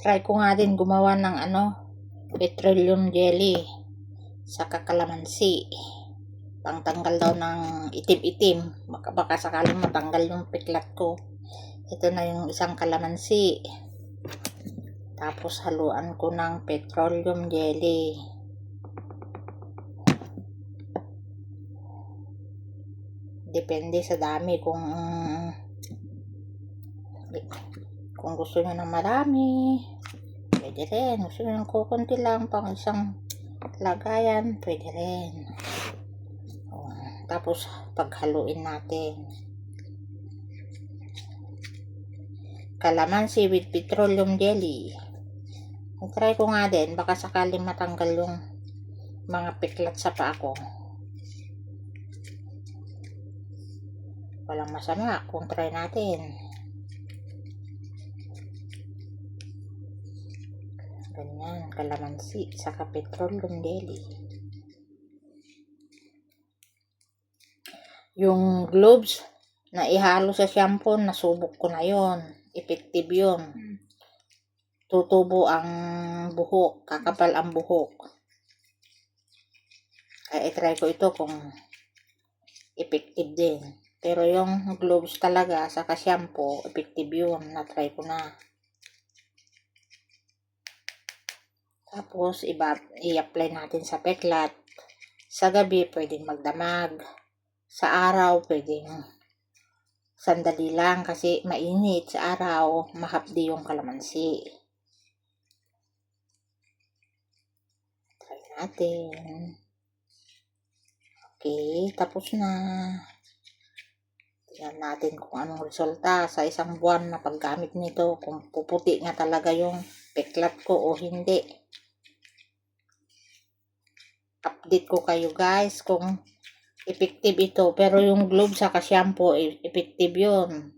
Try ko nga din gumawa ng petroleum jelly sa kalamansi. Pangtanggal daw ng itim-itim. Baka sakaling matanggal yung piklat ko. Ito na yung isang kalamansi. Tapos haluan ko ng petroleum jelly. Depende sa dami kung gusto nyo ng marami, pwede rin. Gusto nyo ng kukunti lang pang isang lagayan, pwede rin. Tapos paghaluin natin. Kalamansi with petroleum jelly. Try ko nga din, baka sakaling matanggal yung mga piklat sa paa ko. Walang masama kung try natin. Ganyan, kalamansi saka petroleum jelly. Yung gloves na ihalo sa shampoo, nasubok ko na yon. Effective yun. Tutubo ang buhok, kakapal ang buhok. Kaya i-try ko ito kung effective din. Pero yung gloves talaga, saka shampoo, effective yun. Na-try ko na. Tapos, i-apply natin sa peklat. Sa gabi, pwedeng magdamag. Sa araw, pwedeng sandali lang kasi mainit sa araw. Mahapdi yung kalamansi. Try natin. Okay, tapos na. Tingnan natin kung anong resulta sa isang buwan na paggamit nito. Kung puputi nga talaga yung peklat ko o hindi. Update ko kayo guys kung effective ito. Pero yung gloves saka shampoo, effective yun.